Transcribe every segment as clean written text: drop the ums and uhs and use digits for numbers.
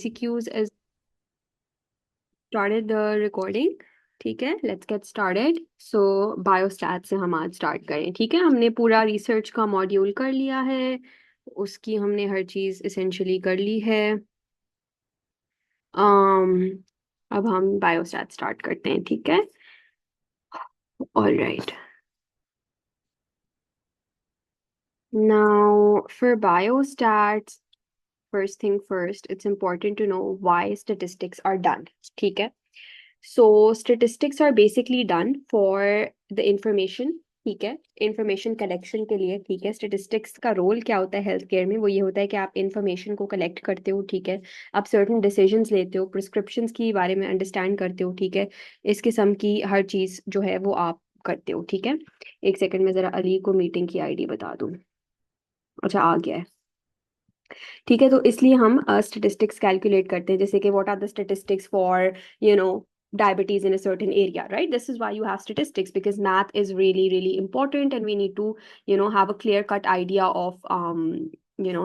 CQs is started the recording. ठीक है, let's get started. So biostat से हम आज स्टार्ट करें. ठीक है, हमने पूरा रिसर्च का मॉड्यूल कर लिया है, उसकी हमने हर चीज इसेंशियली कर ली है. अब हम बायोस्टैट स्टार्ट करते हैं. ठीक है, alright. Now for biostats, first thing first, it's important to know why statistics are done. ठीक है, so statistics are basically done for the information. ठीक है, इंफॉर्मेशन कलेक्शन के लिए. ठीक है, स्टेटिस्टिक्स का रोल क्या होता है हेल्थ केयर में? वो ये होता है कि आप इंफॉर्मेशन को कलेक्ट करते हो. ठीक है, आप सर्टन डिसीजंस लेते हो, प्रिस्क्रिप्शंस की बारे में अंडरस्टैंड करते हो. ठीक है, इस किस्म की हर चीज जो है वो आप करते हो. ठीक है, एक सेकंड में जरा अली को मीटिंग की आईडी बता दूं. अच्छा, आ गया है. ठीक है, तो इसलिए हम स्टेटिस्टिक्स कैलकुलेट करते हैं, जैसे कि what are the statistics for you know diabetes in a certain area, right? This is why you have statistics, because math is really really important and we need to have a clear cut idea of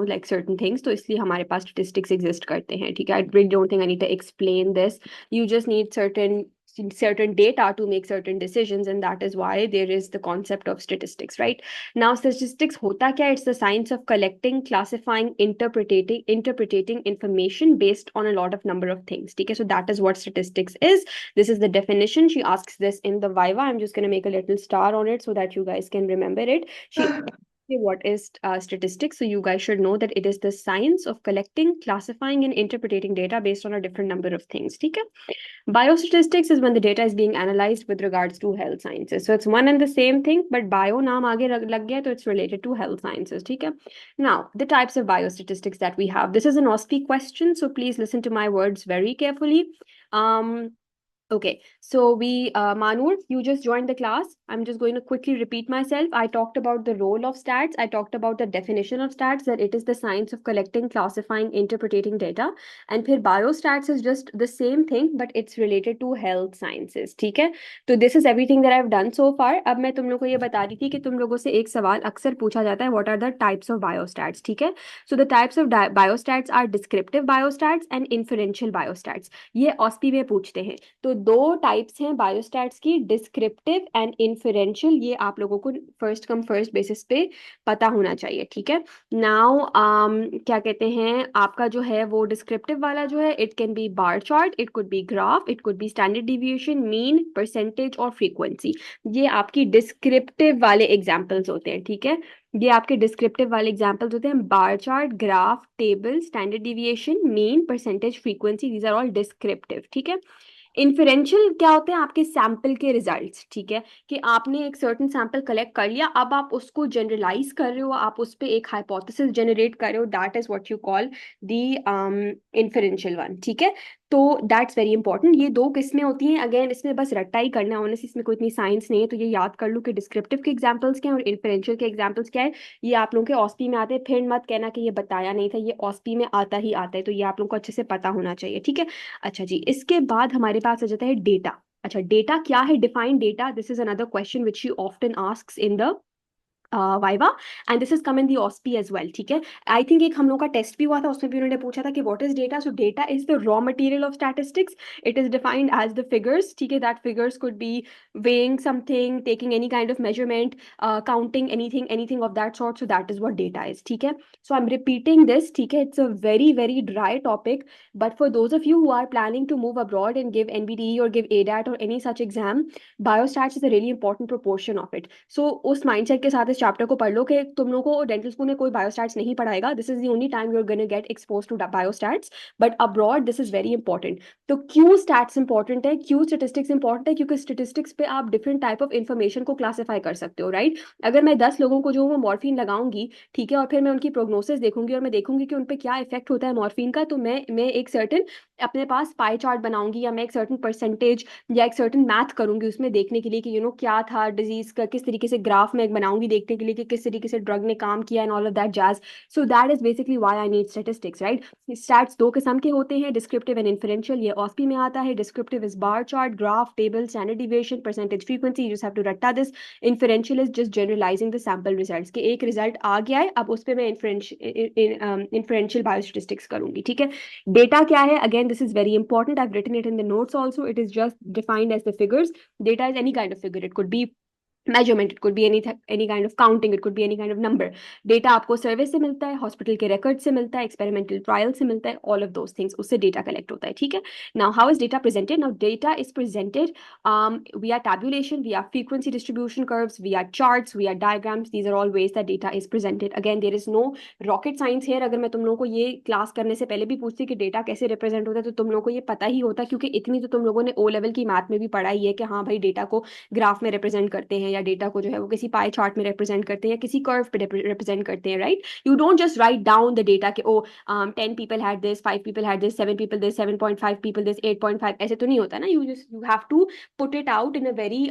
like certain things. तो इसलिए हमारे पास statistics exist करते हैं. ठीक है, I really don't think I need to explain this. You just need certain data to make certain decisions, and that is why there is the concept of statistics, right? Now statistics hota kya? It's the science of collecting, classifying, interpreting information based on a lot of number of things. Okay, so that is what statistics is. This is the definition. She asks this in the viva. I'm just going to make a little star on it so that you guys can remember it. She what is statistics? So you guys should know that it is the science of collecting, classifying, and interpreting data based on a different number of things. Okay, biostatistics is when the data is being analyzed with regards to health sciences. So it's one and the same thing, but bio naam aage lag gaya, so it's related to health sciences. ठीक है? Now, the types of biostatistics that we have. This is an OSPI question, so please listen to my words very carefully. Okay, so Manur, you just joined the class. I'm just going to quickly repeat myself. I talked about the role of stats. I talked about the definition of stats, that it is the science of collecting, classifying, interpreting data. And फिर biostats is just the same thing, but it's related to health sciences. ठीक है? तो this is everything that I've done so far. अब मैं तुम लोगों को ये बता रही थी कि तुम लोगों से एक सवाल अक्सर पूछा जाता है, what are the types of biostats? ठीक है? So the types of biostats are descriptive biostats and inferential biostats. ये ऑस्पी में पूछते हैं. तो दो टाइप्स हैं बायोस्टैट्स की, डिस्क्रिप्टिव एंड इन्फरेंशियल. ये आप लोगों को फर्स्ट कम फर्स्ट बेसिस पे पता होना चाहिए. ठीक है, नाउ क्या कहते हैं, आपका जो है वो डिस्क्रिप्टिव वाला जो है, it can be bar chart, it could be graph, it could be standard deviation, mean, percentage और फ्रीक्वेंसी. ये आपकी डिस्क्रिप्टिव वाले एग्जाम्पल्स होते हैं. ठीक है, ये आपके डिस्क्रिप्टिव वाले एग्जांपल्स होते हैं. Bar chart, graph, table, standard deviation, mean, percentage, frequency, these are all descriptive. ठीक है, इन्फरेंशियल क्या होते हैं? आपके सैंपल के रिजल्ट्स. ठीक है, कि आपने एक सर्टेन सैंपल कलेक्ट कर लिया, अब आप उसको जनरलाइज कर रहे हो, आप उस पर एक हाइपोथेसिस जनरेट कर रहे हो. That is what you call the inferential one. ठीक है, तो दैट्स वेरी इंपॉर्टेंट. ये दो किस्में होती हैं. अगेन इसमें बस रट्टा ही करना है, ऑनेस्टली इसमें कोई इतनी साइंस नहीं है. तो ये याद कर लो कि डिस्क्रिप्टिव के एग्जांपल्स क्या है और इन्फरेंशियल के एग्जांपल्स क्या है. ये आप लोगों के ऑस्पी में आते हैं, फिर मत कहना कि ये बताया नहीं था, ये ऑस्पी में आता ही आता है. तो ये आप लोगों को अच्छे से पता होना चाहिए. ठीक है, अच्छा जी, इसके बाद हमारे पास आ जाता है डेटा. अच्छा, डेटा क्या है? Define data. This is another question which you often asks in the viva, and this is come in the OSPE as well. ठीक है, आई थिंक एक हम लोग का टेस्ट भी हुआ था, उसमें भी उन्होंने पूछा था कि what is data. So data is the raw material of statistics. It is defined as the figures. ठीक है, that figures could be weighing something, taking any kind of measurement, counting anything of that sort. So that is what data is. ठीक है, so I'm repeating this. ठीक है, it's a very very dry topic, but for those of you who are planning to move abroad and give NBDE or give ADAT or any such exam, biostats is a really important proportion of it. So उस mindset के साथ इस chapter को पढ़ लो कि तुम लोगों को डेंटल स्कूल में कोई बायोस्टैट्स नहीं पढ़ाएगा. This is the only time you are gonna get expose to biostats, but abroad this is very important. तो क्यों स्टैट्स इंपॉर्टेंट है, क्यों स्टेटिस्टिक्स इंपॉर्टेंट है? क्योंकि स्टेटिस्टिक्स पे आप डिफरेंट टाइप ऑफ इन्फॉर्मेशन को क्लासीफाई कर सकते हो, राइट? अगर मैं 10 लोगों को जो वो मॉर्फिन लगाऊंगी, ठीक है, और फिर मैं उनकी प्रोग्नोसिस देखूंगी और मैं देखूंगी कि उन पर क्या इफेक्ट होता है मॉर्फिन का, तो मैं एक सर्टन अपने पास पाई चार्ट बनाऊंगी, या मैं एक सर्टन परसेंटेज या एक सर्टन मैथ करूंगी उसमें देखने के लिए कि क्या था डिजीज का, किस तरीके से ग्राफ में बनाऊंगी देखने देखने के लिए कि किस तरीके से ड्रग ने काम किया and all of that jazz. So that is basically why I need statistics, right. Stats दो किस्म के होते हैं, डिस्क्रिप्टिव एंड इन्फरेंशियल. ये ऑस्पी में आता है. Descriptive is bar chart, graph, table, standard deviation, percentage frequency. You just have to रट्टा this. Inferential is just generalizing the sample results, कि एक रिजल्ट आ गया है, अब उस पर मैं इन्फरेंशियल बायोस्टेटिस्टिक्स करूंगी. ठीक है. डेटा क्या है? Again this is very important. I have written it in the notes also. It is just defined as the figures. Data is any kind of figure. It could be measurement, it could be any kind of counting, it could be any kind of number. Data आपको सर्वे से मिलता है, hospital के record से मिलता है, experimental trial से मिलता है, ऑल ऑफ दोस थिंग्स, उससे डेटा कलेक्ट होता है. ठीक है. Now how is data presented? Now data is presented via tabulation, via frequency distribution curves, via charts, via diagrams. These are all ways that data is presented. Again, there is no rocket science here. अगर मैं तुम लोगों को ये class करने से पहले भी पूछती कि डेटा कैसे रिप्रेजेंट होता है, तो तुम लोगों को ये पता ही होता, क्योंकि इतनी तो तुम लोगों ने ओ लेवल की मैथ में भी पढ़ा ही है कि हाँ भाई डेटा को ग्राफ में रिप्रेजेंट करते हैं, या डेटा को जो है वो किसी पाई चार्ट में रिप्रेजेंट करते हैं, या किसी कर्व पे रिप्रेजेंट करते हैं, right. You don't just write down the data कि oh 10 people had this, 5 people had this, 7 people this, 7.5 people this, 8.5. ऐसे तो नहीं होता ना. You have to put it out in a very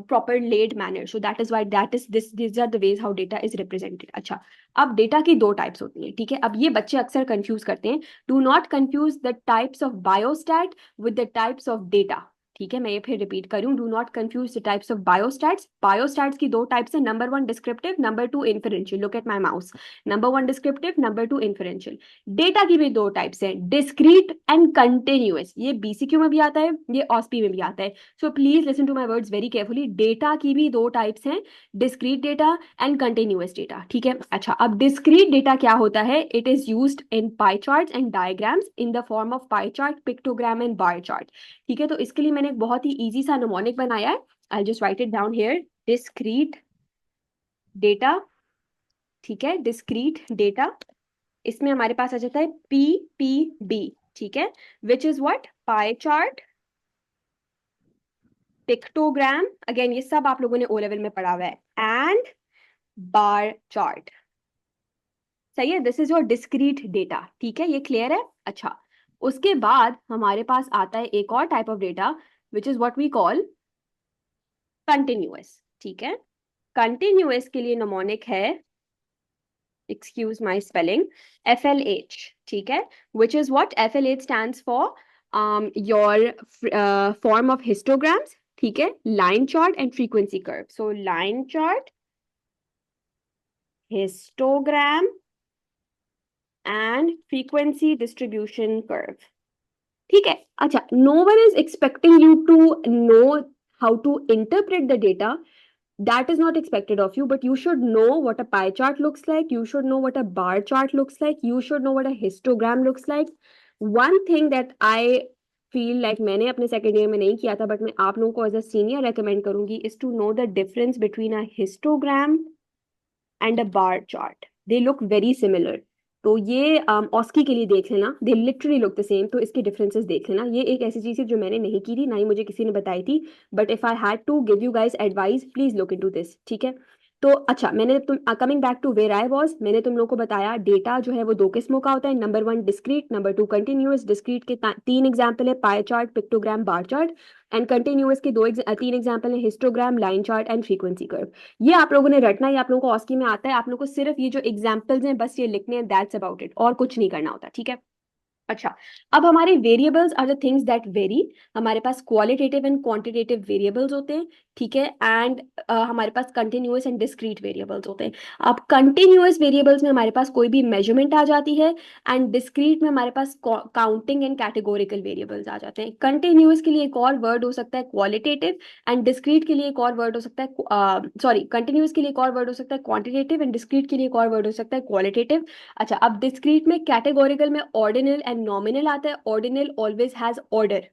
proper laid manner. So that is why these are the ways how data is represented. अच्छा, अब data की दो types होती हैं. ठीक है. अब ये बच्चे अक्सर कंफ्यूज करते हैं. Do not confuse the types of biostat with the types of data. ठीक है, मैं ये फिर रिपीट करूं. Do not confuse the types of biostats. Biostats की दो टाइप्स है. Number 1 descriptive, number 2 inferential. Look at my mouse. Number 1 descriptive, number 2 inferential. Data की भी दो टाइप्स है, डिस्क्रीट एंड कंटिन्यूअस. ये बीसीक्यू में भी आता है, ये ऑस्पी में भी आता है. So please listen to my words very carefully. Data की भी दो टाइप्स हैं, discrete data and continuous data. ठीक है. अच्छा, अब डिस्क्रीट डेटा क्या होता है? It is used in pie charts and diagrams in the form of pie chart, pictogram and bar chart. ठीक है. तो इसके लिए मैंने एक बहुत ही इजी सा निमोनिक बनाया है. I just right it down here. Discrete data. ठीक है. डिस्क्रीट डेटा, इसमें हमारे पास आ जाता है PPB. ठीक है. विच is what? Pi chart, pictogram. Again ये सब आप लोगों ने ओ लेवल में पढ़ा हुआ है. And bar chart. सही है. This is your discrete data. ठीक है, ये क्लियर है. अच्छा, उसके बाद हमारे पास आता है एक और type of data which is what we call continuous. ठीक है. कंटिन्यूअस के लिए निमोनिक है, excuse my spelling, FLH. ठीक है. which is what? FLH stands for your form of histograms. ठीक है. line chart and frequency curve. So line chart, histogram and frequency distribution curve. ठीक है. अच्छा, no one is expecting you to know how to interpret the data. That is not expected of you, but you should know what a pie chart looks like. You should know what a bar chart looks like. You should know what a histogram looks like. One thing that I feel like मैंने अपने second year में नहीं किया था, but मैं आप लोगों को एज अ सीनियर रेकमेंड करूंगी, is to know the difference between a histogram and a bar chart. They look very similar. तो ये ऑस्की के लिए देख लेना. They literally look the same. तो इसके डिफरेंसेस देख लेना. ये एक ऐसी चीज है जो मैंने नहीं की थी, ना ही मुझे किसी ने बताई थी, but if I had to give you guys advice, please look into this. ठीक है. तो अच्छा, मैंने तुम coming back to where I was, मैंने तुम लोगों को बताया डेटा जो है वो दो किस्मों का होता है. Number 1 discrete, number 2 continuous. Discrete के 3 एग्जाम्पल है, पाई chart, pictogram, bar chart. And continuous के 3 एग्जाम्पल है, histogram, line chart and frequency curve. ये आप लोगों ने रटना, ये आप लोगों को ऑस्की में आता है. आप लोगों को सिर्फ ये जो एग्जाम्पल्स हैं बस ये लिखने हैं, दैट्स अबाउट इट, और कुछ नहीं करना होता. ठीक है. अच्छा, अब हमारे variables are the things that vary. हमारे पास क्वालिटेटिव एंड क्वांटिटेटिव वेरिएबल्स होते हैं. ठीक है. एंड हमारे पास कंटिन्यूअस एंड डिस्क्रीट वेरिएबल्स होते हैं. अब कंटिन्यूअस वेरिएबल्स में हमारे पास कोई भी मेजरमेंट आ जाती है, एंड डिस्क्रीट में हमारे पास काउंटिंग एंड कैटेगोरिकल वेरिएबल्स आ जाते हैं. कंटिन्यूअस के लिए एक और वर्ड हो सकता है क्वालिटेटिव, एंड डिस्क्रीट के लिए एक और वर्ड हो सकता है, सॉरी, कंटिन्यूअस के लिए एक और वर्ड हो सकता है क्वांटिटेटिव, एंड डिस्क्रीट के लिए एक और वर्ड हो सकता है क्वालिटेटिव. अच्छा, अब डिस्क्रीट में कैटेगोरिकल में ऑर्डिनल एंड नॉमिनल आता है. Ordinal always has order,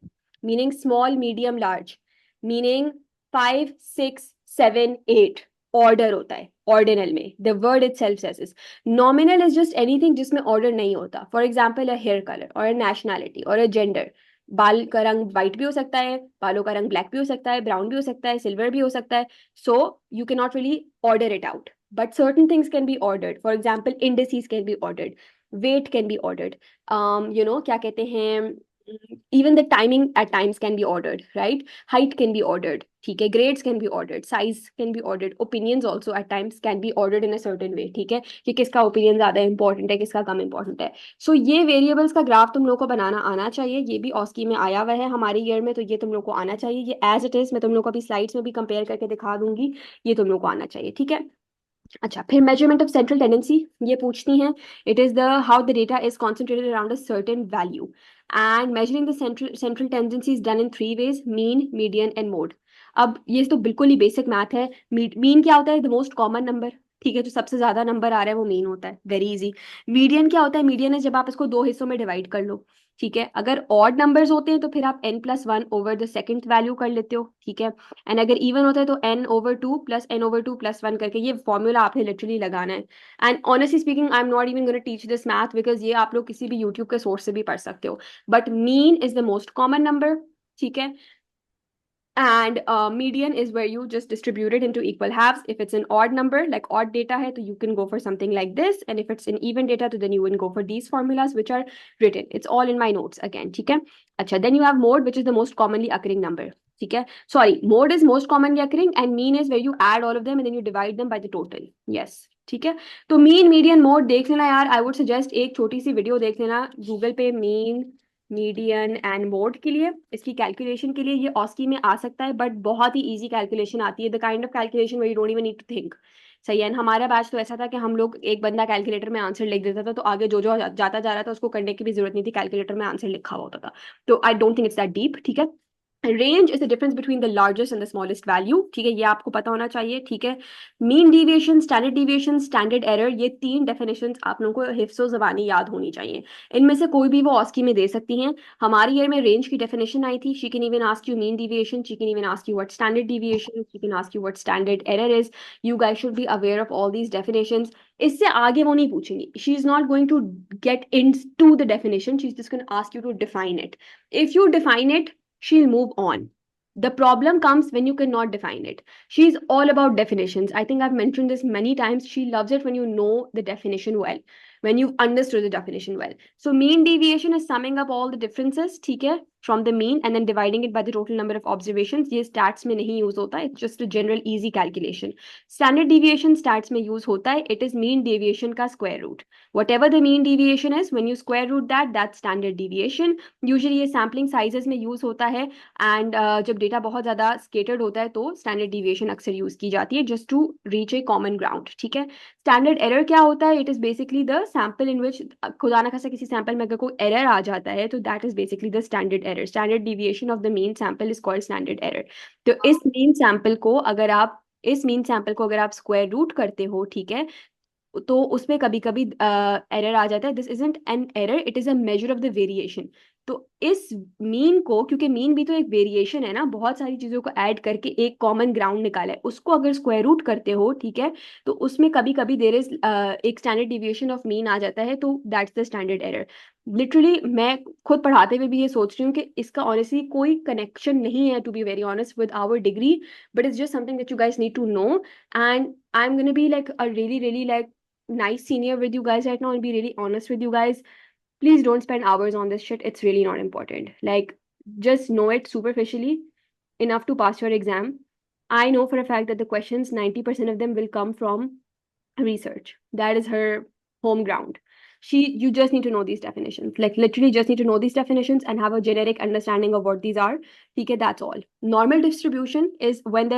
meaning small, medium, large, meaning 5 6 7 8 order होता है ऑर्डिनल में. The word itself says this. Nominal is just anything जिसमें ऑर्डर नहीं होता. For example, a hair colour और अ नेशनैलिटी और अ जेंडर. बाल का रंग व्हाइट भी हो सकता है, बालों का रंग ब्लैक भी हो सकता है, ब्राउन भी हो सकता है, सिल्वर भी हो सकता है. So you can not really order it out, but certain things can be ordered. For example, indices can be ordered, weight can be ordered. क्या कहते हैं, even the timing at times can be ordered, right? Height can be ordered, ठीक है? Grades can be ordered, size can be ordered, opinions also at times can be ordered in a certain way, ठीक है? कि किसका opinion ज्यादा important है, किसका कम important है. सो ये वेरिएबल्स का ग्राफ तुम लोग को बनाना आना चाहिए. ये भी ऑस्की में आया हुआ है हमारे ईयर में, तो ये तुम लोग को आना चाहिए. ये एज इट इज मैं तुम लोग को अभी स्लाइड्स में भी कंपेयर करके दिखा दूंगी. ये तुम लोग को आना चाहिए, ठीक है? अच्छा, फिर मेजरमेंट ऑफ सेंट्रल टेंडेंसी ये पूछती हैं. It is the how the data is concentrated around a certain value and measuring the central tendency is done in three ways: mean, median and mode. अब ये तो बिल्कुल ही बेसिक मैथ है. Mean क्या होता है? द मोस्ट कॉमन नंबर, ठीक है? जो सबसे ज्यादा नंबर आ रहा है वो मीन होता है, वेरी इजी. मीडियन क्या होता है? मीडियन है जब आप इसको दो हिस्सों में डिवाइड कर लो, ठीक है? अगर ऑड नंबर्स होते हैं तो फिर आप n+1 over the second value कर लेते हो, ठीक है? एंड अगर इवन होता है तो n/2 प्लस n/2 + 1 करके ये फॉर्मूला आपने लिटरली लगाना है. And honestly speaking I am not even gonna teach this math because ये आप लोग किसी भी यूट्यूब के सोर्स से भी पढ़ सकते हो. But mean is the most common number, ठीक है? And median is where you just distribute it into equal halves. If it's an odd number, like odd data hai, so you can go for something like this. And if it's an even data, so then you will go for these formulas which are written. It's all in my notes again. Okay. Acha, then you have mode, which is the most commonly occurring number. Okay. Sorry, mode is most commonly occurring, and mean is where you add all of them and then you divide them by the total. Yes. ठीक है? तो mean, median, mode देख लेना यार. I would suggest एक छोटी सी video देख लेना गूगल पे, मीन, मीडियन एंड मोड के लिए, इसकी कैलकुलेशन के लिए. ये ऑस्की में आ सकता है बट बहुत ही इजी कैलकुलेशन आती है. The kind of calculation where you don't even need to think. सही है. हमारा बैच तो ऐसा था कि हम लोग एक बंदा कैलकुलेटर में आंसर लिख देता था तो आगे जो जो जाता जा रहा था उसको करने की भी जरूरत नहीं थी, कैलकुलेटर में आंसर लिखा हुआ होता था. तो I don't think it's that deep, ठीक है? Range is the difference between the largest and the smallest value, ठीक है? ये आपको पता होना चाहिए, ठीक है? मीन डेविएशन, स्टैंडर्ड एरर, ये तीन डेफिनेशंस आप लोगों को हिफ्ज़ो ज़बानी याद होनी चाहिए. इनमें से कोई भी वो ऑस्की में दे सकती हैं. हमारे ईयर में रेंज की डेफिनेशन आई थी. She can even ask you mean deviation, she can even ask you what standard deviation, she can ask you what standard error is. You guys should be aware of all these definitions. इससे आगे वो नहीं पूछेंगी. She is not going to get in to the definition, she is just going ask you to define it. If you define it, she'll move on. The problem comes when you cannot define it. She's all about definitions. I think I've mentioned this many times. She loves it when you know the definition well, when you've understood the definition well. So mean deviation is summing up all the differences, ठीक है, from the mean and then dividing it by the total number of observations. ये stats में नहीं use होता. It's just a general easy calculation. Standard deviation stats में use होता है. It is mean deviation का square root. Whatever the mean deviation is, when you square root that, that's standard deviation. Usually ये sampling sizes में use होता है. And जब data बहुत ज़्यादा स्केटर्ड होता है तो स्टैंडर्ड डिविएशन अक्सर यूज़ की जाती है just to reach a common ground, ठीक है? स्टैंडर्ड एरर क्या होता है? It is basically the sample in which, खुदा ना खासा किसी सैम्पल में अगर कोई एरर आ जाता है तो that is basically the standard error. Standard deviation of the mean sample is called standard error. तो इस मीन सैम्पल को अगर आप स्क्वायर रूट करते हो, ठीक है, तो उसमें कभी कभी एरर आ जाता है. This isn't an error, it is a measure of the variation. तो इस मीन को, क्योंकि मीन भी तो एक वेरिएशन है ना, बहुत सारी चीजों को ऐड करके एक कॉमन ग्राउंड निकाला है, उसको अगर स्क्वायर रूट करते हो, ठीक है, तो उसमें कभी कभी देर इज एक स्टैंडर्ड डिविएशन ऑफ मीन आ जाता है, तो that's the standard error. Literally मैं खुद पढ़ाते हुए भी ये सोच रही हूँ कि इसका ऑनेस्टली कोई कनेक्शन नहीं है, to be very honest, with our degree. But it's just something that you guys need to know. And I am gonna be like a really really like nice senior with you guys right now and be really honest with you guys. Please don't spend hours on this shit. It's really not important. Like, just know it superficially enough to pass your exam. I know for a fact that the questions, 90% of them will come from research. That is her home ground. You just need to know these definitions. Like, literally just need to know these definitions and have a generic understanding of what these are. Okay, that's all. Normal distribution is when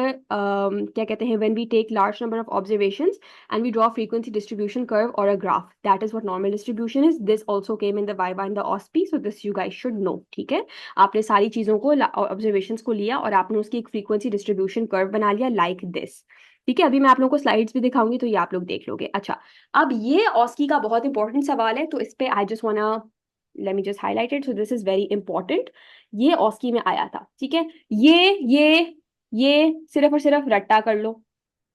when we take large number of observations and we draw frequency distribution curve or a graph. That is what normal distribution is. This also came in the Viva and the OSPI, so this you guys should know. ठीक है? आपने सारी चीजों को, observations को लिया और आपने उसकी एक frequency distribution curve बना लिया like this. ठीक है? अभी मैं आप लोगों को स्लाइड्स भी दिखाऊंगी तो ये आप लोग देख लोगे. अच्छा, अब ये ऑस्की का बहुत इंपॉर्टेंट सवाल है, तो इस पे I just वांना let me just highlight it. So this is very important. ये ऑस्की में आया था, ठीक है? ये सिर्फ और सिर्फ रट्टा कर लो,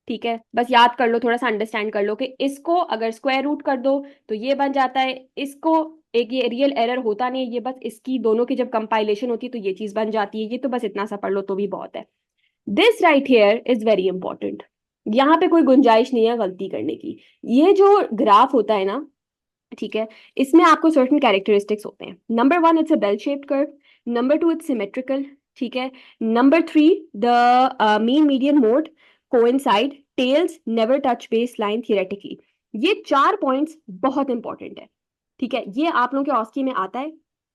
ठीक है? बस याद कर लो, थोड़ा सा अंडरस्टैंड कर लो कि इसको अगर स्क्वायर रूट कर दो तो ये बन जाता है. इसको एक ये रियल एरर होता नहीं, ये बस इसकी दोनों की जब कंपाइलेशन होती है तो ये चीज बन जाती है. ये तो बस इतना सा पढ़ लो तो भी बहुत है. This right here is very important. यहाँ पे कोई गुंजाइश नहीं है गलती करने की. ये जो ग्राफ होता है ना, ठीक है, इसमें आपको सर्टेन कैरेक्टरिस्टिक्स होते हैं. Number one, it's a bell shaped curve. Number two, it's symmetrical. ठीक है. Number three, the mean median mode coincide, tails never touch base line theoretically. ये 4 पॉइंट्स बहुत इंपॉर्टेंट है. ठीक है, ये आप लोगों के ऑस्की में आता है.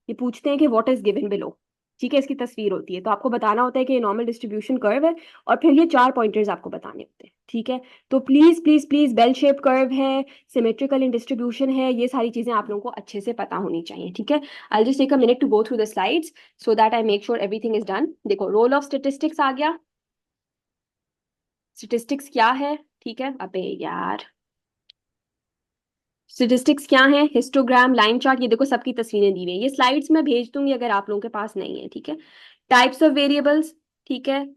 ये पूछते हैं कि व्हाट इज गिवन बिलो. ठीक है, इसकी तस्वीर होती है, तो आपको बताना होता है कि ये नॉर्मल डिस्ट्रीब्यूशन कर्व है, और फिर ये 4 पॉइंटर्स आपको बताने होते हैं. ठीक है, तो please please please, bell shape curve है, सिमेट्रिकल इन डिस्ट्रीब्यूशन है, ये सारी चीजें आप लोगों को अच्छे से पता होनी चाहिए. ठीक है, I just take a minute to go through the slides so that I make sure everything is done. देखो, रोल ऑफ स्टेटिस्टिक्स आ गया. स्टेटिस्टिक्स क्या है? ठीक है, अबे यार, स्टेटिस्टिक्स क्या है? हिस्टोग्राम, लाइन चार्ट, ये देखो सबकी तस्वीरें दी हुई है. ये स्लाइड्स में भेज दूंगी अगर आप लोगों के पास नहीं है. ठीक है, टाइप्स ऑफ वेरिएबल्स. ठीक है,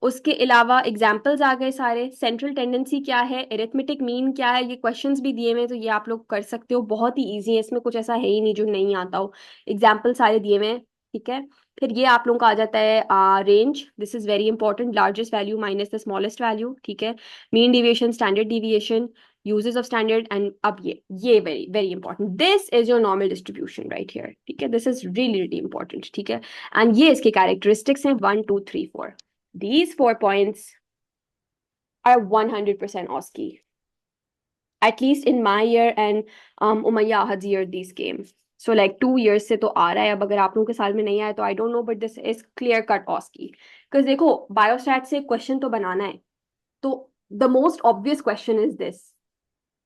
उसके अलावा एग्जाम्पल्स आ गए सारे. सेंट्रल टेंडेंसी क्या है, एरिथमेटिक मीन क्या है, ये क्वेश्चंस भी दिए हुए हैं, तो ये आप लोग कर सकते हो. बहुत ही इजी है, इसमें कुछ ऐसा है ही नहीं जो नहीं आता हो. एग्जाम्पल सारे दिए हुए हैं. ठीक है, फिर ये आप लोगों का आ जाता है range. This is very important. Largest value minus the smallest value. ठीक है, mean deviation, standard deviation, uses of standard. And अब ये very very important, this is your normal distribution right here. ठीक है, this is really really important. ठीक है, and ये इसके कैरेक्टरिस्टिक्स हैं 1 2 3 4. These 4 points are 100% OSCE, at least in my year and Umayya Ahad's year these came. So like 2 years से तो आ रहा है. अब अगर आप लोगों के साल में नहीं आया तो I don't know, but this is clear cut OSCE. Because देखो, बायोस्टैट से क्वेश्चन तो बनाना है, तो the most obvious question is this.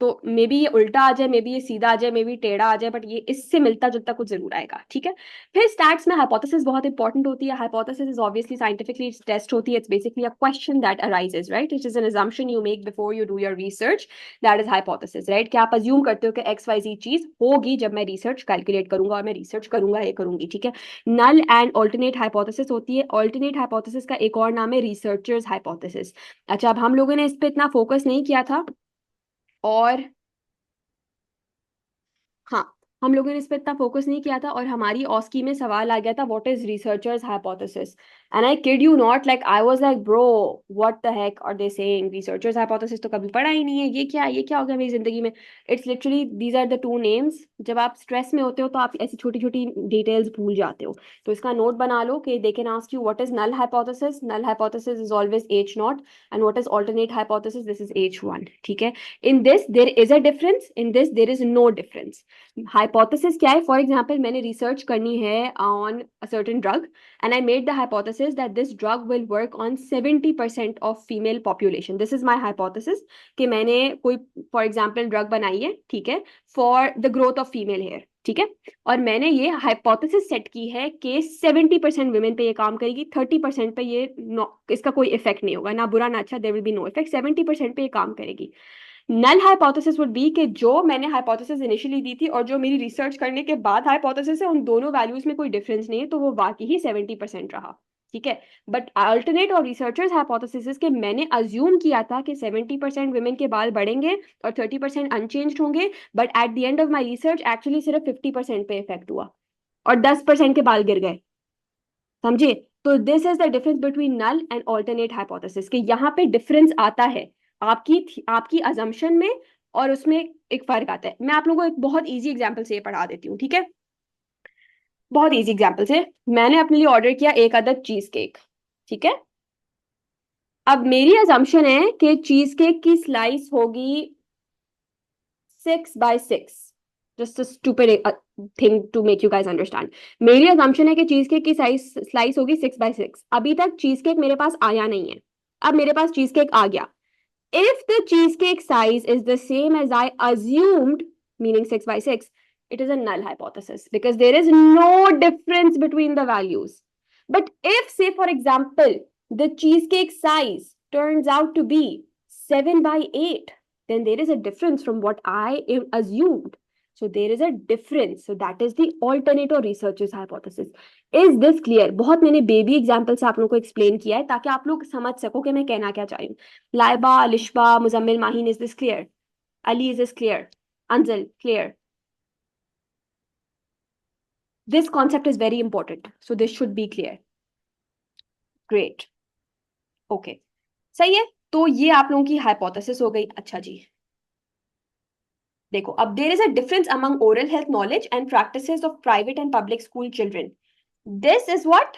तो मे बी ये उल्टा आ जाए, मे बी ये सीधा आ जाए, मे बी टेढ़ा आ जाए, बट ये इससे मिलता जुलता कुछ जरूर आएगा. ठीक है, फिर स्टैट्स में हाइपोथेसिस बहुत इंपॉर्टेंट होती है. Hypothesis is obviously scientifically test होती है. It's basically a question that arises, right, it is an assumption you make before you do your research. That is hypothesis, right, कि आप अज्यूम करते हो कि एक्स वाई जी चीज होगी जब मैं रिसर्च कैलकुलेट करूंगा और मैं रिसर्च करूंगा, ये करूंगी. ठीक है, नल एंड ऑल्टरनेट हाइपोथेसिस होती है. ऑल्टरनेट हाइपोथेसिस का एक और नाम है रिसर्चर्स हाइपोथेसिस. अच्छा, अब हम लोगों ने इस पे इतना फोकस नहीं किया था, और हाँ, हम लोगों ने इस पर इतना फोकस नहीं किया था, और हमारी ऑस्की में सवाल आ गया था what is researchers hypothesis. And I kid you not, like I was like bro, what the heck are they saying, researchers hypothesis तो कभी पढ़ा ही नहीं है, ये क्या हो गया मेरी जिंदगी में. It's literally these are the two names. जब आप स्ट्रेस में होते हो तो आप ऐसी छोटी छोटी डिटेल्स भूल जाते हो, तो इसका नोट बना लो कि they can ask you what is null hypothesis. Null hypothesis is always H not, and what is alternate hypothesis, this is H1. ठीक है, in this there is a difference, in this there is no difference. Hypothesis क्या है? For example, मैंने research करनी है on a certain drug, and I made the hypothesis that this drug will work on 70% of female population. This is my hypothesis, कि मैंने कोई for example drug बनाई है, ठीक है, for the growth of female hair. ठीक है, और मैंने ये हाइपोथेसिस सेट की है कि 70% वुमेन पे ये काम करेगी, 30% पे ये इसका कोई इफेक्ट नहीं होगा, ना बुरा ना अच्छा, there will be no effect, 70% पे ये काम करेगी. नल हाइपोथेसिस वुड बी कि जो मैंने हाइपोथेसिस इनिशियली दी थी और जो मेरी रिसर्च करने के बाद हाइपोथेसिस है, उन दोनों वैल्यूज में कोई डिफरेंस नहीं है, तो वो बाकी ही 70% रहा. ठीक है, बट अल्टरनेट और रिसर्चर्स हाइपोथेसिस के मैंने अज्यूम किया था कि 70% वुमेन के बाल बढ़ेंगे और 30% अनचेंज होंगे, but at the end of my research actually सिर्फ 50% पे इफेक्ट हुआ, और 10% के बाल गिर गए. समझे? तो this is the difference between null and alternate hypothesis, कि यहाँ पे डिफरेंस आता है आपकी आपकी अजम्पशन में, और उसमें एक फर्क आता है. मैं आप लोगों को एक बहुत इजी एग्जांपल से ये पढ़ा देती हूँ. ठीक है, बहुत इजी एग्जांपल से. मैंने अपने लिए ऑर्डर किया एक अदद चीज केक. ठीक है, अब मेरी अजम्पशन है कि चीज केक की स्लाइस होगी 6 by 6. Just a stupid thing to make you guys understand. मेरी अजम्पशन है कि चीज केक की साइज स्लाइस होगी 6 by 6. अभी तक चीज केक मेरे पास आया नहीं है, अब मेरे पास चीज केक आ गया. If the cheesecake size is the same as I assumed, meaning 6 by 6, it is a null hypothesis because there is no difference between the values. But if, say, for example, the cheesecake size turns out to be 7 by 8, then there is a difference from what I assumed. So there is a difference. So that is the alternate or researcher's hypothesis. Is this clear? बहुत मैंने baby example से आप लोगों को explain किया है ताकि आप लोग समझ सको कि मैं कहना क्या चाह रही हूँ. Laiba, Alishba, Muzammil, Maheen, is this clear? Ali, is this clear? Anjal, clear? This concept is very important, so this should be clear. Great, okay, सही है. तो ये आप लोगों की हाइपोथेसिस हो गई. अच्छा जी, देखो, अब there is a difference among oral health knowledge and practices of private and public school children. This is what,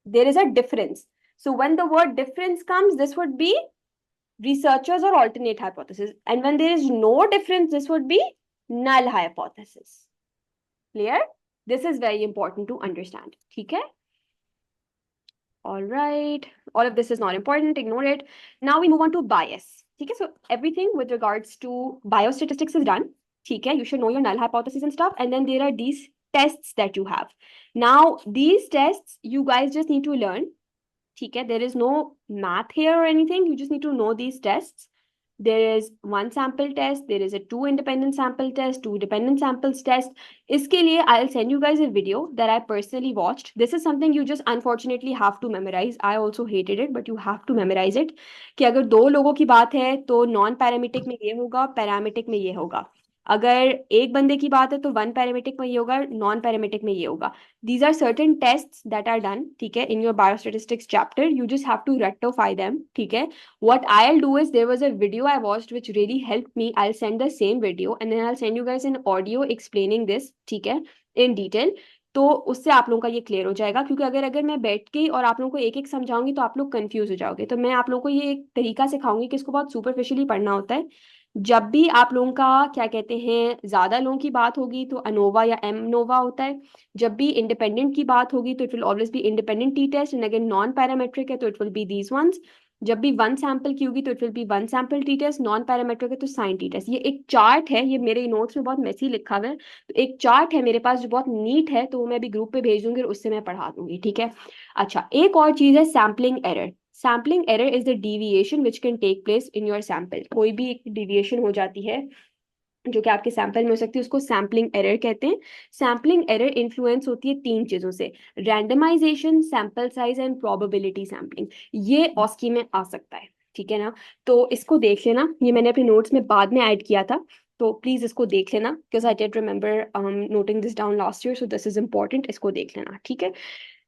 there is a difference. So when the word difference comes, this would be researchers or alternate hypothesis. And when there is no difference, this would be null hypothesis. Clear? This is very important to understand. Okay? All right. All of this is not important. Ignore it. Now we move on to bias. Okay? So everything with regards to biostatistics is done. Okay? You should know your null hypothesis and stuff. And then there are these tests that you have. Now, these tests, you guys just need to learn. Okay, there is no math here or anything. You just need to know these tests. There is one sample test, there is a two independent sample test, two dependent samples test. Iske liye, I'll send you guys a video that I personally watched. This is something you just unfortunately have to memorize. I also hated it, but you have to memorize it. कि अगर दो लोगों की बात है तो non parametric में ये होगा, पैरामीट्रिक में ये होगा. अगर एक बंदे की बात है तो वन पैरामीट्रिक में ये होगा, नॉन पैरामीट्रिक में ये होगा. These are certain tests that are done, ठीक है, in your biostatistics chapter. You just have to rectify them, ठीक है. What I'll do is, there was a video I watched which really helped me. I'll send the same video and then I'll send you guys an audio explaining this, ठीक है, in detail. तो उससे आप लोगों का ये clear हो जाएगा, क्योंकि अगर अगर मैं बैठ के और आप लोगों को एक एक समझाऊंगी तो आप लोग कंफ्यूज हो जाओगे. तो मैं आप लोगों को ये एक तरीका सिखाऊंगी कि इसको बहुत सुपरफिशियली पढ़ना होता है. जब भी आप लोगों का क्या कहते हैं ज्यादा लोगों की बात होगी तो अनोवा या एम नोवा होता है. जब भी इंडिपेंडेंट की बात होगी तो it will always be independent t test, and अगर नॉन पैरामेट्रिक है तो it will be these ones. जब भी वन सैंपल की होगी तो it will be one sample t test, non parametric है तो साइन टी टेस्ट. ये एक चार्ट है, ये मेरे नोट्स में बहुत मेसी लिखा हुआ है. तो एक चार्ट है मेरे पास जो बहुत नीट है, तो वो मैं अभी ग्रुप पे भेज दूंगी और उससे मैं पढ़ा दूंगी, ठीक है. अच्छा, एक और चीज है sampling error. Sampling error is the deviation which can take place in your sample. कोई भी एक डिविएशन हो जाती है जो कि आपके सैंपल में हो सकती है, उसको सैम्पलिंग एरर कहते हैं. सैम्पलिंग एरर इन्फ्लुएंस होती है तीन चीजों से: randomisation, sample size and probability sampling. ये ऑस्की में आ सकता है, ठीक है ना. तो इसको देख लेना, ये मैंने अपने नोट्स में बाद में ऐड किया था. तो प्लीज इसको देख लेना, because I did remember noting this down last year, so this is important. इसको देख लेना, ठीक है.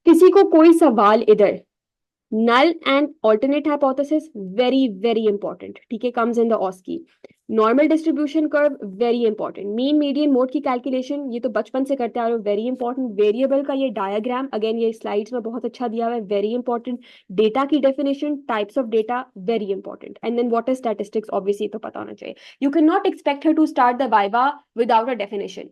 किसी को कोई सवाल इधर, null and alternate hypothesis, very very important, ठीक है, comes in the OSCE. Normal distribution curve, very important. Mean median mode की कैलकुलेशन, ये तो बचपन से करते आ रहे हो, वेरी इंपॉर्टेंट. वेरिएबल का ये डायग्राम, अगेन ये स्लाइड्स में बहुत अच्छा दिया हुआ है, वेरी इंपॉर्टेंट. डेटा की definition, types of data, very important. And then what is statistics, obviously तो पता होना चाहिए. You can not expect her to start the viva without a definition.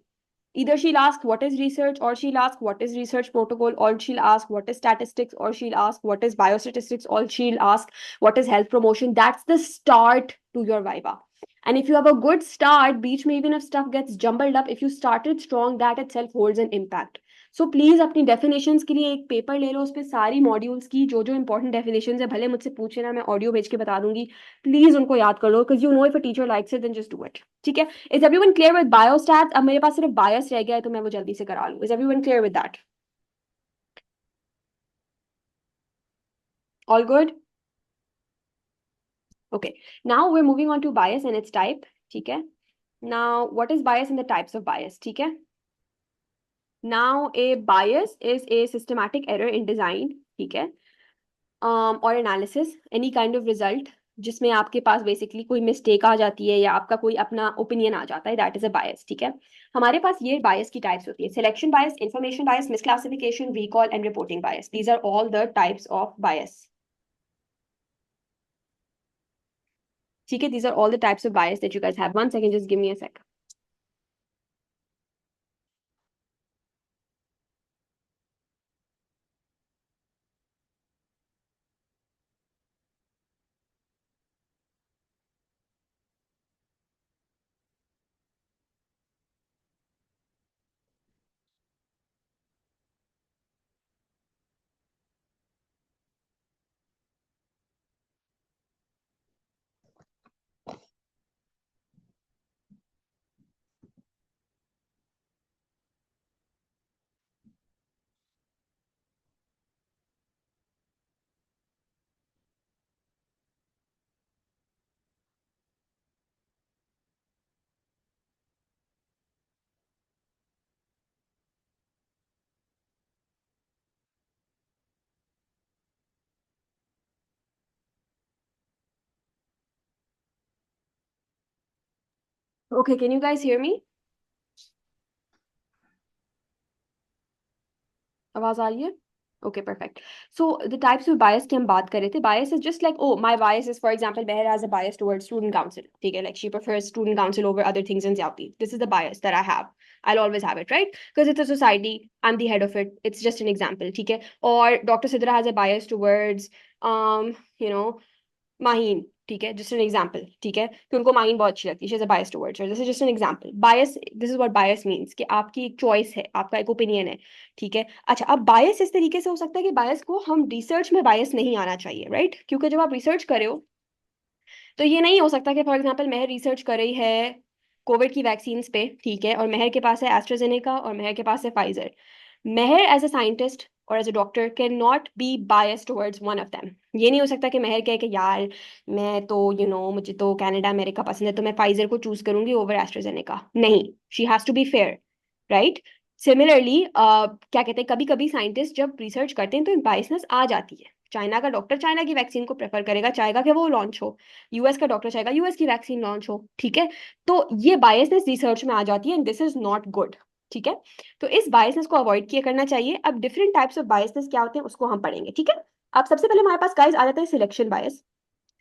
Either she'll ask what is research, or she'll ask what is research protocol, or she'll ask what is statistics, or she'll ask what is biostatistics, or she'll ask what is health promotion. That's the start to your viva. And if you have a good start, beach में even if stuff gets jumbled up, if you started strong, that itself holds an impact. So please अपनी definitions के लिए एक paper ले लो, उस पर सारी modules की जो जो इंपॉर्टेंट डेफिनेशंस है, भले मुझसे पूछे ना, मैं ऑडियो भेज के बता दूंगी. प्लीज उनको याद कर लो, because you know if a teacher likes it then just do it, ठीक है. Is everyone clear with biostats? अब मेरे पास सिर्फ बायस रह गया है तो मैं वो जल्दी से करा लूँ. Is everyone clear with that? All good? Okay. Now we are moving on to bias and it's type, ठीक है. Now what is bias and the types of bias, ठीक है. Now, a bias is a systematic error in design, ठीक है, और analysis, any kind of result जिसमें आपके पास basically कोई मिस्टेक आ जाती है या आपका कोई अपना ओपिनियन आ जाता है, दैट इज अ बायस, ठीक है. हमारे पास ये बायस की टाइप्स होती है: selection bias, information bias, misclassification, recall and reporting bias. These are all the types of bias, ठीक है. These are all the types of bias that you guys have. One second, just give me a second. Okay, can you guys hear me? आवाज आ रही है? Okay, perfect. So the types of bias की हम बात कर रहे थे. Bias is just like, oh, my bias is, for example, Meher has a bias towards student council. ठीक है, like she prefers student council over other things in Zyapti. This is the bias that I have. I'll always have it, right? Because it's a society. I'm the head of it. It's just an example. ठीक है. Or Dr. Sidra has a bias towards, you know, Maheen. ठीक है, just an example. ठीक है, कि उनको माहीन बहुत अच्छी लगती है. She is a bias towards her. This is just an example. Bias, this is what bias means, कि आपकी एक चॉइस है, आपका एक ओपिनियन है. ठीक है. अच्छा, अब बायस इस तरीके से हो सकता है कि बायस को हम रिसर्च में बायस नहीं आना चाहिए, राइट? क्योंकि जब आप रिसर्च कर रहे हो तो ये नहीं हो सकता कि फॉर एग्जाम्पल महर रिसर्च कर रही है कोविड की वैक्सीन पे. ठीक है, और महर के पास है एस्ट्राजेनेका और महर के पास है Pfizer. Mehar as a scientist और as a doctor can not be bias towards one of them. ये नहीं हो सकता कि महर कहे कि यार मैं तो मुझे तो कनाडा अमेरिका पसंद है तो मैं फाइजर को चूज करूंगी ओवर एस्ट्राजेनेका. नहीं, she has to be fair, right? Similarly क्या कहते हैं, कभी कभी साइंटिस्ट जब रिसर्च करते हैं तो एक बायसनेस आ जाती है. चाइना का डॉक्टर चाइना की वैक्सीन को प्रेफर करेगा, चाहेगा कि वो लॉन्च हो. यूएस का डॉक्टर चाहेगा यूएस की वैक्सीन लॉन्च हो. ठीक है, तो ये बायसनेस रिसर्च में आ जाती है and this is not good. ठीक है, तो इस बायसनेस को अवॉइड किया करना चाहिए. अब डिफरेंट टाइप्स ऑफ बायसनेस क्या होते हैं उसको हम पढ़ेंगे. ठीक है, अब सबसे पहले हमारे पास गाइस आ जाता है selection bias.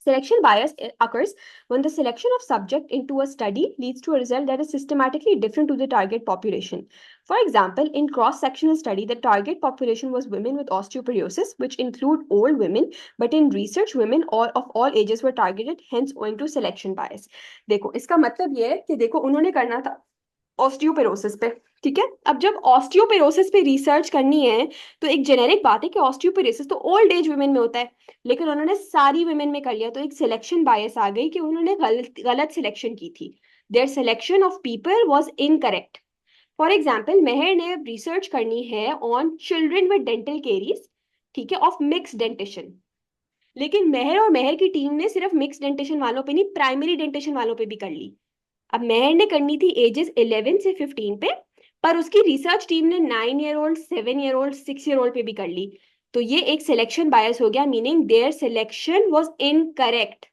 Selection bias occurs when the selection of subject into a study leads to a result that is systematically different to the target population. For example, in cross-sectional study, the target population was women with osteoporosis, which include old women, but in research, women all of all ages were targeted, hence owing to selection bias. देखो, इसका मतलब ये है कि देखो उन्होंने करना था ऑस्टियोपेरोसिस पे. ठीक है, अब जब ऑस्टियोपेरोसिस पे रिसर्च करनी है तो एक जेनेरिक बात है कि ऑस्टियोपेरोसिस तो ओल्ड एज वुमेन में होता है, लेकिन उन्होंने सारी वुमेन में कर लिया तो एक सिलेक्शन बायस आ गई कि उन्होंने गलत गलत सिलेक्शन की थी. There selection of people was incorrect. For example, Mehar ने अब रिसर्च करनी है on children with dental caries. ठीक है, ऑफ मिक्स डेंटिशन. लेकिन मेहर और मेहर की टीम ने सिर्फ मिक्स डेंटिशन वालों पे नहीं, प्राइमरी डेंटिशन वालों पे भी कर ली. अब मेहर ने करनी थी एजेस 11 से 15 पे, पर उसकी रिसर्च टीम ने 9 year old, 7 year old, 6 year old पे भी कर ली. तो ये एक सिलेक्शन बायस हो गया, meaning there selection was incorrect.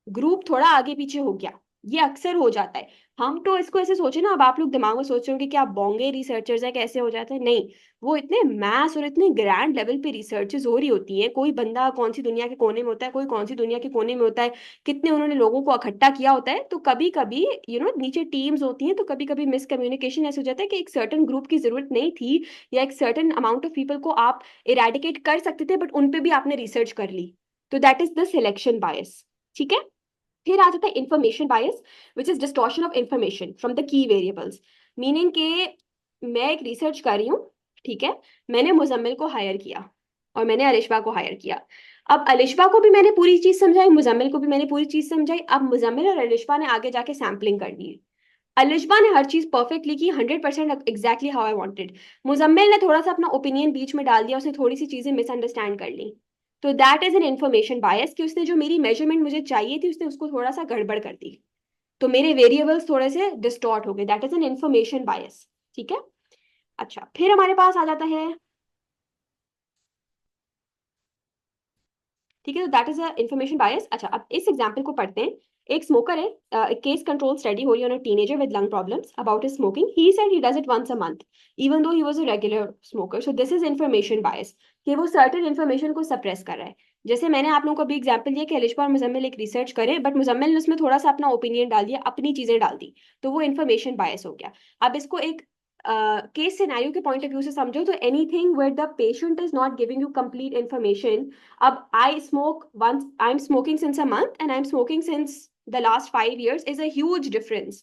Group थोड़ा आगे पीछे हो गया. ये अक्सर हो जाता है. हम तो इसको ऐसे सोचे ना, अब आप लोग दिमाग में सोच रहे हो कि क्या बोंगे रिसर्चर्स है, कैसे हो जाता है. नहीं, वो इतने मैस और इतने ग्रैंड लेवल पे रिसर्चेस हो रही होती है. कोई बंदा कौन सी दुनिया के कोने में होता है, कोई कौन सी दुनिया के कोने में होता है, कितने उन्होंने लोगों को इकट्ठा किया होता है. तो कभी कभी नीचे टीम्स होती हैं, तो कभी कभी मिसकम्युनिकेशन ऐसे हो जाता है कि एक सर्टन ग्रुप की जरूरत नहीं थी, या एक सर्टन अमाउंट ऑफ पीपल को आप इरेडिकेट कर सकते थे, बट उन पे भी आपने रिसर्च कर ली. तो दैट इज द सिलेक्शन बायस. ठीक है, फिर आ जाता है information bias, which is distortion of information from the key variables. Meaning के मैं एक रिसर्च कर रही हूँ. ठीक है, मैंने मुजम्मिल को हायर किया और मैंने अलिशबा को हायर किया. अब अलिशबा को भी मैंने पूरी चीज समझाई, मुजम्मिल को भी मैंने पूरी चीज समझाई. अब मुजम्मिल और अलिशबा ने आगे जाके सैम्पलिंग करनी है. अलिशबा ने हर चीज परफेक्टली की, 100% exactly how I wanted. Muzammil ने थोड़ा सा अपना ओपिनियन बीच में डाल दिया, उसने थोड़ी सी चीजें मिसअंडरस्टैंड कर ली. तो दैट इज एन इन्फॉर्मेशन बायस, कि उसने जो मेरी मेजरमेंट मुझे चाहिए थी उसने उसको थोड़ा सा गड़बड़ कर दी. तो मेरे वेरिएबल्स थोड़े से डिस्टॉर्ट हो गए. दैट इज एन इन्फॉर्मेशन बायस. ठीक है, अच्छा फिर हमारे पास आ जाता है. ठीक है, तो दैट इज अ इंफॉर्मेशन बायस. अच्छा, अब इस एग्जांपल को पढ़ते हैं. एक स्मोकर है, एक केस कंट्रोल स्टडी हो रही है on a teenager with lung problems about his smoking. He said he does it once a month even though he was a regular smoker. So this is information bias, कि वो certain information को suppress कर रहा है. जैसे मैंने आप लोगों को अभी एग्जांपल दिया कि अलिशबा और मुजम्मिल एक रिसर्च करें, बट मुजम्मिल ने उसमें थोड़ा सा अपना ओपिनियन डाल दिया, अपनी चीजें डाल दी, तो वो इन्फॉर्मेशन बायस हो गया. अब इसको एक केस सिनेरियो के पॉइंट ऑफ व्यू से समझो तो anything where the patient is not giving you complete information. अब I'm smoking since a month and I'm smoking since the last 5 years is a huge difference.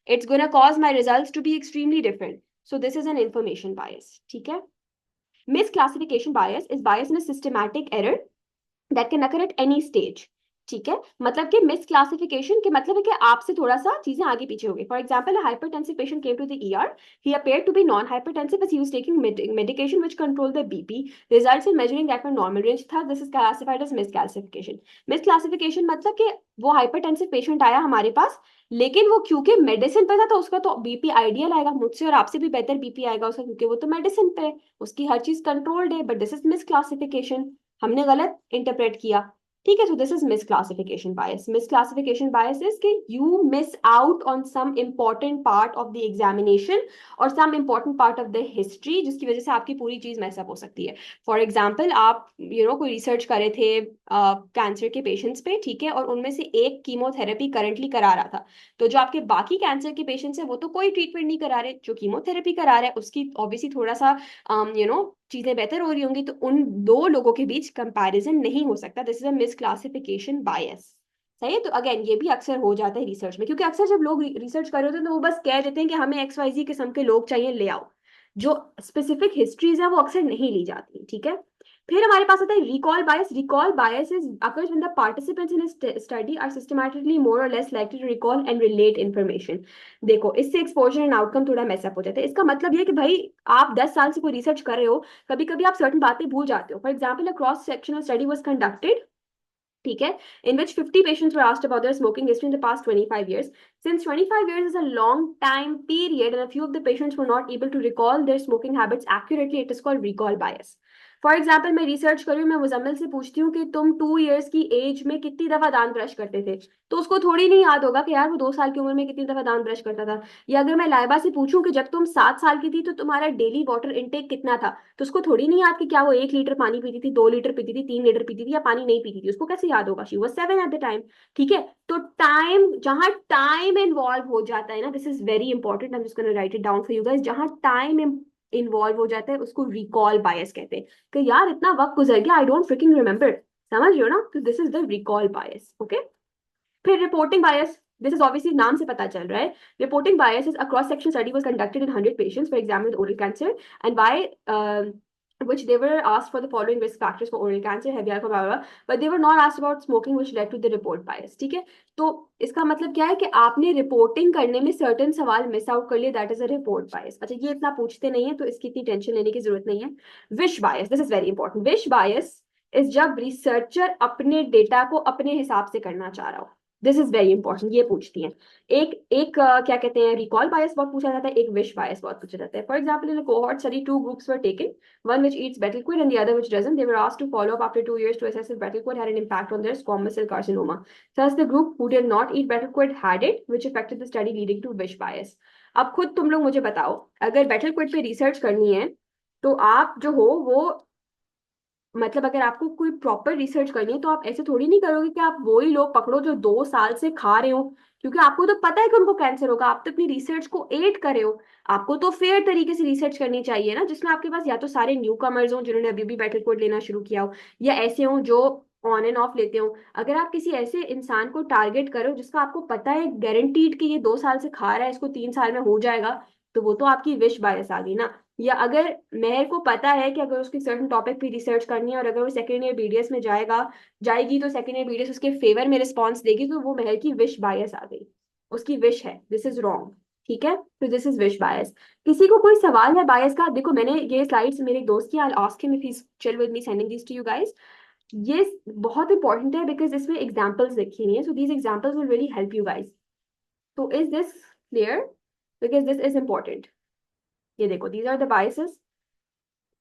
It's going to cause my results to be extremely different. So this is an information bias. ठीक है? Misclassification bias is bias in a systematic error that can occur at any stage. ठीक है, मतलब कि miss classification के मतलब है कि आपसे थोड़ा सा चीजें आगे पीछे हो गई. For example, hypertensive patient came to the ER. He appeared to be non hypertensive as he was taking medication which control the BP. Results in measuring that were normal range था. This is classified as misclassification. मिसक्लासिफिकेशन मतलब कि वो hypertensive patient आया हमारे पास, लेकिन वो क्योंकि medicine पे था तो उसका तो बीपी आइडियल आएगा, मुझसे और आपसे भी बेहतर बीपी आएगा उसका, क्योंकि वो तो मेडिसिन पे, उसकी हर चीज कंट्रोल्ड है. बट दिस इज मिसक्लासिफिकेशन, हमने गलत इंटरप्रेट किया. ठीक है, so this is misclassification bias. Misclassification bias is कि you miss out on some important part of the examination और some important part of the history, जिसकी वजह से आपकी पूरी चीज मैसअप हो सकती है. फॉर एग्जाम्पल, आप कोई रिसर्च कर रहे थे कैंसर के पेशेंट्स पे, ठीक है, और उनमें से एक कीमोथेरेपी करंटली करा रहा था. तो जो आपके बाकी कैंसर के पेशेंट्स हैं वो तो कोई ट्रीटमेंट नहीं करा रहे, जो कीमोथेरेपी करा रहा है उसकी ऑब्वियसली थोड़ा सा चीजें बेहतर हो रही होंगी, तो उन दो लोगों के बीच कंपैरिजन नहीं हो सकता. दिस इज अ मिसक्लासिफिकेशन बायस. सही है. तो अगेन ये भी अक्सर हो जाता है रिसर्च में, क्योंकि अक्सर जब लोग रिसर्च कर रहे होते हैं तो वो बस कह देते हैं कि हमें XYZ किस्म के लोग चाहिए, ले आओ. जो स्पेसिफिक हिस्ट्रीज है वो अक्सर नहीं ली जाती. ठीक है. फिर हमारे पास आता है recall bias. Recall bias is occurs when the participants in a study are systematically more or less likely to recall and relate information. देखो, इससे एक्सपोजर एंड आउटकम थोड़ा मैसअप हो जाता है. इसका मतलब ये कि भाई आप 10 साल से कोई रिसर्च कर रहे हो, कभी कभी आप सर्टन बातें भूल जाते हो. For example, a cross sectional study was conducted, ठीक है, in which 50 patients were asked about their smoking history in the past 25 years. Since 25 years is a long time period and a few of the patients were not able to recall their smoking habits accurately, it is called recall bias. For example, मैं research कर रही हूँ, मैं मुजम्मिल से पूछती हूँ कि तुम 2 years की एज में कितनी दफा दांत ब्रश करते थे, तो उसको थोड़ी नहीं याद होगा कि यार वो 2 साल की उम्र में कितनी दफा दांत ब्रश करता था. या अगर मैं लाइबा से पूछूं कि जब तुम 7 साल की थी तो तुम्हारा डेली वाटर इनटेक कितना था, तो उसको थोड़ी नहीं याद कि क्या वो 1 लीटर पानी पीती थी, 2 लीटर पीती थी, 3 लीटर पीती थी, या पानी नहीं पीती थी. उसको कैसे याद होगा? She was 7 at the time. ठीक है. तो टाइम, जहां टाइम इन्वॉल्व हो जाता है ना, this is very important, I am just gonna right it down for you guys, जहां टाइम इन्वॉल्व हो जाता है उसको रिकॉल बायस कहते हैं. कि यार इतना वक्त गुजर गया, आई डोंट फ्रिकिंग रिमेम्बर. समझ रहे हो ना? तो this is the recall bias. Okay. फिर reporting bias. This is obviously नाम से पता चल रहा है. Reporting bias is a cross section study was conducted in 100 patients for exam with oral cancer, and by which they were asked for the following risk factors for oral cancer, heavy alcohol, blah, blah, blah, but they were not asked about smoking, which led to the report bias. ठीक है. तो इसका मतलब क्या है कि आपने reporting करने में सर्टेन सवाल मिस आउट कर लिए, दैट इज अ रिपोर्ट बायस. अच्छा, ये इतना पूछते नहीं है तो इसकी इतनी टेंशन लेने की जरूरत नहीं है. Wish bias, this is very important. Wish bias is जब रिसर्चर अपने डेटा को अपने हिसाब से करना चाह रहा हो. दिस इज वेरी इंपॉर्टेंट, ये पूछती हैं. एक एक क्या कहते हैं, रिकॉल बायस बहुत पूछा जाता है, एक विश बायस बहुत पूछा जाता है. For example, in cohort study 2 groups were taken, one which eats betel quid and the other which doesn't. They were asked to follow up after 2 years to assess if betel quid had an impact on their squamous cell carcinoma. Thus, the group who did not eat betel quid had it, which affected the study, leading to wish bias. अब खुद तुम लोग मुझे बताओ, अगर battle Kwid पे research करनी है तो आप जो हो वो, मतलब अगर आपको कोई प्रॉपर रिसर्च करनी है तो आप ऐसे थोड़ी नहीं करोगे कि आप वही लोग पकड़ो जो 2 साल से खा रहे हो, क्योंकि आपको तो पता है कि उनको कैंसर होगा. आप तो अपनी रिसर्च को एड कर रहे हो. आपको तो फेयर तरीके से रिसर्च करनी चाहिए ना, जिसमें आपके पास या तो सारे न्यू कमर्स हो जिन्होंने अभी भी बेटर कोड लेना शुरू किया हो, या ऐसे हो जो ऑन एंड ऑफ लेते हो. अगर आप किसी ऐसे इंसान को टारगेट करो जिसका आपको पता है गारंटीड कि ये 2 साल से खा रहा है, इसको 3 साल में हो जाएगा, तो वो तो आपकी विश बायस आ गई ना. या अगर मेहर को पता है कि अगर उसकी सर्टन टॉपिक पे रिसर्च करनी है और अगर वो सेकेंड ईयर बीडीएस में जाएगी तो सेकेंड ईयर बीडीएस उसके फेवर में रिस्पॉन्स देगी, तो वो मेहर की विश बायस आ गई. उसकी विश है, दिस इज रॉन्ग. ठीक है. तो दिस इज विश बायस. किसी को कोई सवाल है बायस का? देखो, मैंने ये स्लाइड्स मेरे एक दोस्त की, I ask him if he chill with me sending this to you guys. ये बहुत इंपॉर्टेंट है बिकॉज इसमें एग्जाम्पल्स लिखी हुई है, so these examples will really help you guys. तो is this clear? Because this is important. ये देखो, these are the biases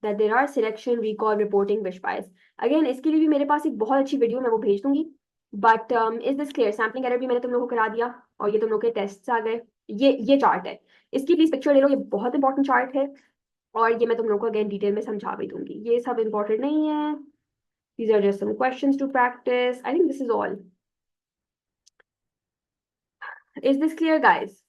that there are: selection, recall, reporting, wish bias. Again इसके लिए भी मेरे पास एक बहुत अच्छी वीडियो, मैं वो भेज दूंगी. But is this clear? Sampling error भी मैंने तुम लोगों को करा दिया, और ये तुम लोग के टेस्ट आ गए. ये चार्ट है, इसकी प्लीज पिक्चर ले लो, ये बहुत इंपॉर्टेंट चार्ट है. और ये मैं तुम लोगों को अगेन डिटेल में समझा भी दूंगी. ये सब इंपॉर्टेंट नहीं है. These are just some questions to practice. I think this is all. Is this clear, guys?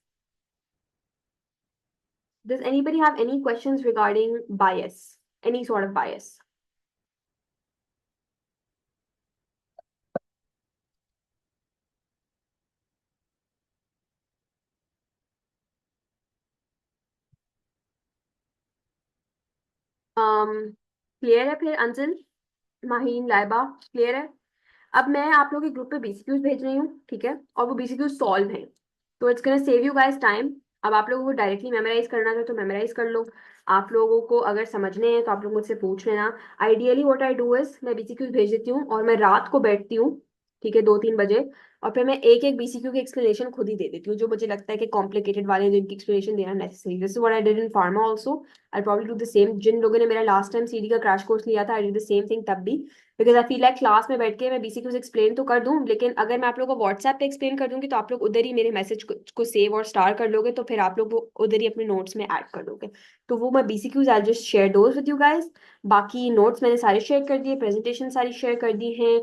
Does anybody have any questions regarding bias? Any sort of bias? Clear है फिर? अंजल, माहीन, लाइबा, क्लियर है? अब मैं आप लोगों के ग्रुप पे बीसीक्यूज भेज रही हूँ, ठीक है, और वो बीसीक्यूज सॉल्व हैं. तो it's gonna save you guys time. अब आप लोगों को डायरेक्टली मेमोराइज करना था तो मेमोराइज कर लो. आप लोगों को अगर समझने हैं तो आप लोग मुझसे पूछ लेना. Ideally what I do is, मैं बीसीक्यूज भेज देती हूँ और मैं रात को बैठती हूँ, ठीक है, 2-3 बजे. और फिर मैं एक एक बीसीक्यू की एक्सप्लेनेशन खुद ही दे देती हूँ, जो मुझे लगता है कि कॉम्प्लिकेटेड वाले जिनकी एक्सप्लेनेशन देना necessary. This is what I did in pharma also, I probably do the same. जिन लोगों ने मेरा लास्ट टाइम सीडी का क्रैश कोर्स लिया था, I did the same thing तब भी, because I feel like class में बैठ के मैं बीसीक्यूज एक्सप्लेन तो कर दूं, लेकिन अगर मैं आप लोगों को व्हाट्सएप पे एक्सप्लेन कर दूंगी तो आप लोग उधर ही मेरे मैसेज को सेव और स्टार कर लोगे, तो फिर आप लोग वो उधर ही अपने नोट्स में ऐड कर लोगे। तो वो मैं because I just share those with you guys. बाकी नोट्स मैंने सारे शेयर कर दिए, प्रेजेंटेशन सारी शेयर कर दी हैं,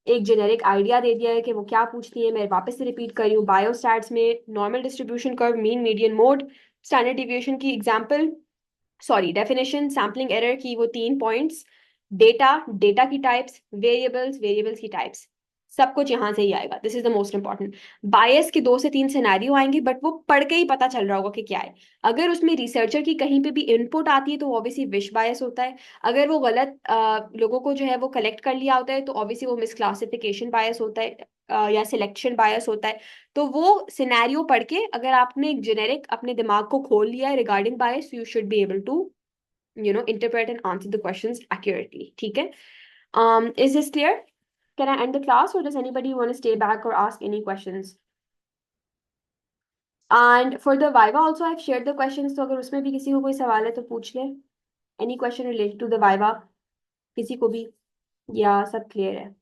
एक जेनेरिक आइडिया दे दिया है कि वो क्या पूछती है। मैं वापस से रिपीट कर रही हूँ, बायोस्टैट्स में normal distribution curve, mean median mode, standard deviation की example, sorry definition, sampling error की वो 3 पॉइंट्स, डेटा, डेटा की टाइप्स, वेरिएबल्स, वेरिएबल्स की टाइप्स, सब कुछ यहाँ से ही आएगा। This is the most important. Bias के 2 से 3 सिनेरियो आएंगे, बट वो पढ़ के ही पता चल रहा होगा कि क्या है। अगर उसमें रिसर्चर की कहीं पे भी इनपुट आती है तो ऑब्वियसली विश बायस होता है। अगर वो गलत लोगों को जो है वो कलेक्ट कर लिया होता है तो ऑब्वियसली वो मिसक्लासिफिकेशन बायस होता है, या सिलेक्शन बायस होता है। तो वो सिनेरियो पढ़ के अगर आपने एक जेनेरिक अपने दिमाग को खोल लिया है regarding bias, you should be able to interpret and answer the questions accurately. ठीक है? Is this clear? Can I end the class, or does anybody want to stay back or ask any questions? And for the Viva also I've shared the questions, तो अगर उसमें भी किसी को कोई सवाल है तो पूछ ले। Any question related to the Viva? किसी को भी, या सब क्लियर है?